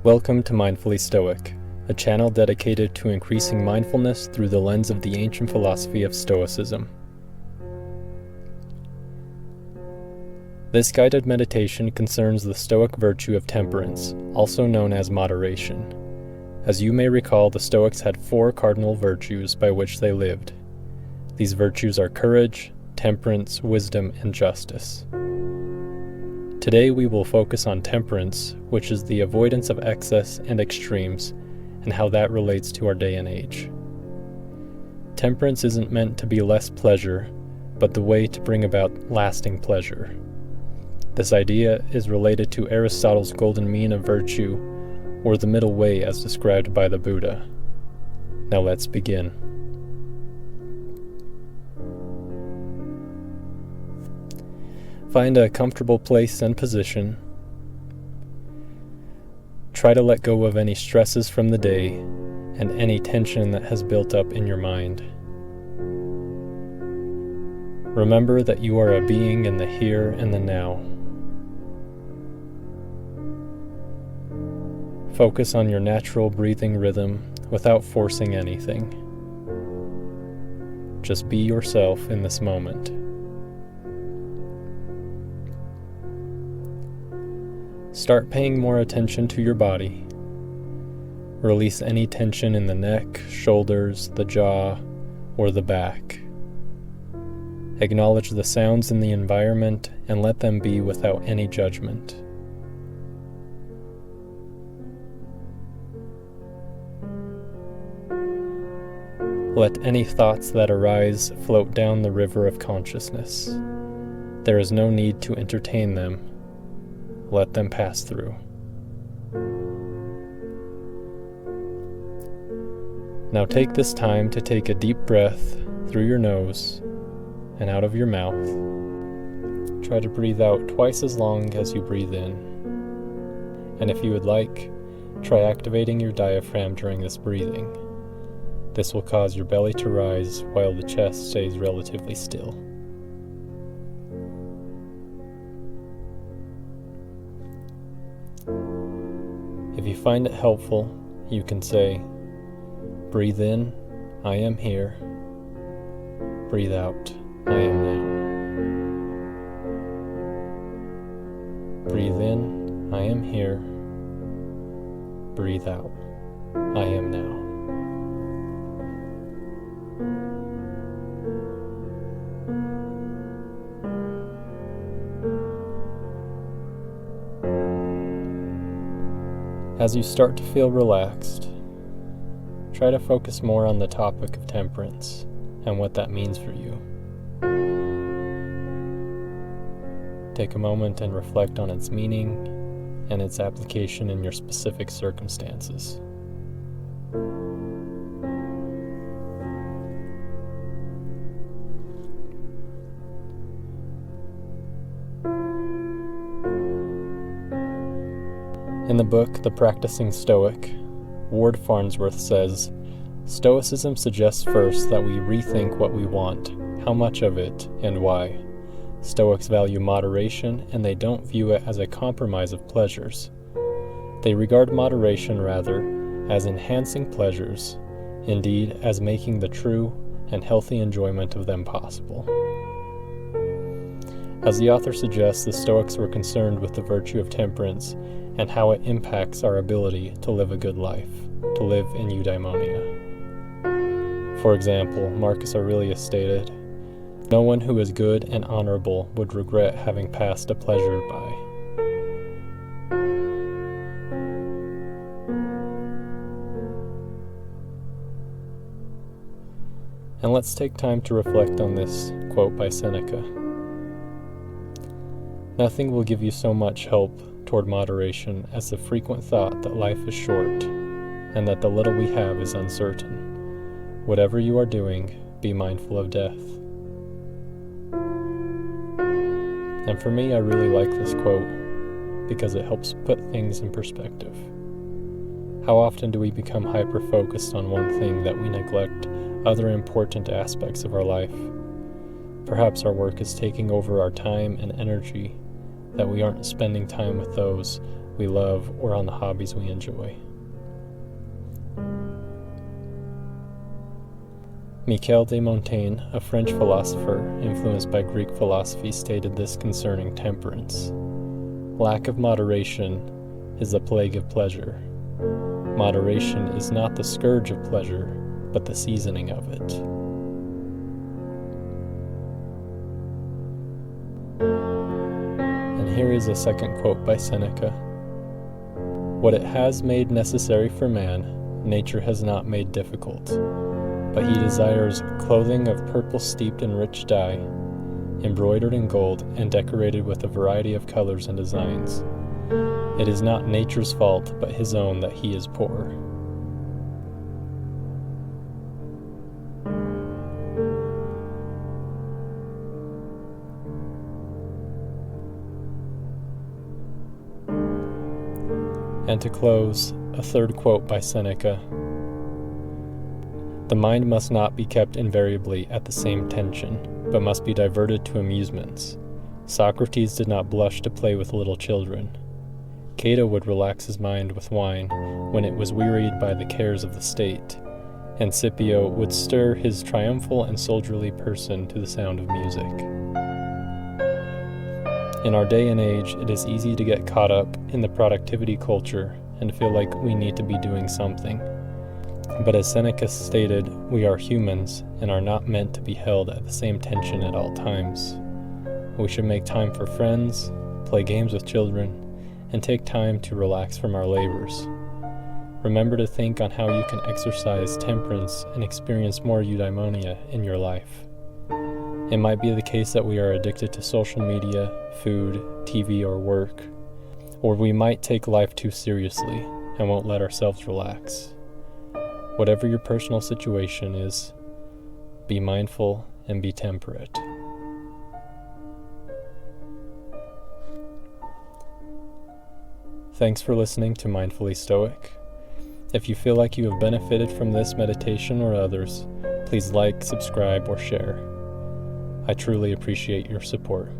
Welcome to Mindfully Stoic, a channel dedicated to increasing mindfulness through the lens of the ancient philosophy of Stoicism. This guided meditation concerns the Stoic virtue of temperance, also known as moderation. As you may recall, the Stoics had 4 cardinal virtues by which they lived. These virtues are courage, temperance, wisdom, and justice. Today we will focus on temperance, which is the avoidance of excess and extremes, and how that relates to our day and age. Temperance isn't meant to be less pleasure, but the way to bring about lasting pleasure. This idea is related to Aristotle's golden mean of virtue, or the middle way as described by the Buddha. Now let's begin. Find a comfortable place and position. Try to let go of any stresses from the day and any tension that has built up in your mind. Remember that you are a being in the here and the now. Focus on your natural breathing rhythm without forcing anything. Just be yourself in this moment. Start paying more attention to your body. Release any tension in the neck, shoulders, the jaw, or the back. Acknowledge the sounds in the environment and let them be without any judgment. Let any thoughts that arise float down the river of consciousness. There is no need to entertain them. Let them pass through. Now take this time to take a deep breath through your nose and out of your mouth. Try to breathe out twice as long as you breathe in. And if you would like, try activating your diaphragm during this breathing. This will cause your belly to rise while the chest stays relatively still. If you find it helpful, you can say, breathe in, I am here. Breathe out, I am now. Breathe in, I am here. Breathe out, I am now. As you start to feel relaxed, try to focus more on the topic of temperance and what that means for you. Take a moment and reflect on its meaning and its application in your specific circumstances. In the book, The Practicing Stoic, Ward Farnsworth says, Stoicism suggests first that we rethink what we want, how much of it, and why. Stoics value moderation, and they don't view it as a compromise of pleasures. They regard moderation, rather, as enhancing pleasures, indeed, as making the true and healthy enjoyment of them possible. As the author suggests, the Stoics were concerned with the virtue of temperance and how it impacts our ability to live a good life, to live in eudaimonia. For example, Marcus Aurelius stated, "No one who is good and honorable would regret having passed a pleasure by." And let's take time to reflect on this quote by Seneca. Nothing will give you so much help toward moderation as the frequent thought that life is short and that the little we have is uncertain. Whatever you are doing, be mindful of death. And for me, I really like this quote because it helps put things in perspective. How often do we become hyper-focused on one thing that we neglect other important aspects of our life? Perhaps our work is taking over our time and energy, that we aren't spending time with those we love, or on the hobbies we enjoy. MacLeod de Montaigne, a French philosopher influenced by Greek philosophy, stated this concerning temperance: lack of moderation is the plague of pleasure. Moderation is not the scourge of pleasure, but the seasoning of it. And here is a second quote by Seneca: "What it has made necessary for man, nature has not made difficult. But he desires clothing of purple steeped in rich dye, embroidered in gold, and decorated with a variety of colors and designs. It is not nature's fault, but his own, that he is poor." And to close, a third quote by Seneca: "The mind must not be kept invariably at the same tension, but must be diverted to amusements. Socrates did not blush to play with little children. Cato would relax his mind with wine when it was wearied by the cares of the state, and Scipio would stir his triumphal and soldierly person to the sound of music." In our day and age, it is easy to get caught up in the productivity culture and feel like we need to be doing something. But as Seneca stated, we are humans and are not meant to be held at the same tension at all times. We should make time for friends, play games with children, and take time to relax from our labors. Remember to think on how you can exercise temperance and experience more eudaimonia in your life. It might be the case that we are addicted to social media, food, TV, or work, or we might take life too seriously and won't let ourselves relax. Whatever your personal situation is, be mindful and be temperate. Thanks for listening to Mindfully Stoic. If you feel like you have benefited from this meditation or others, please like, subscribe, or share. I truly appreciate your support.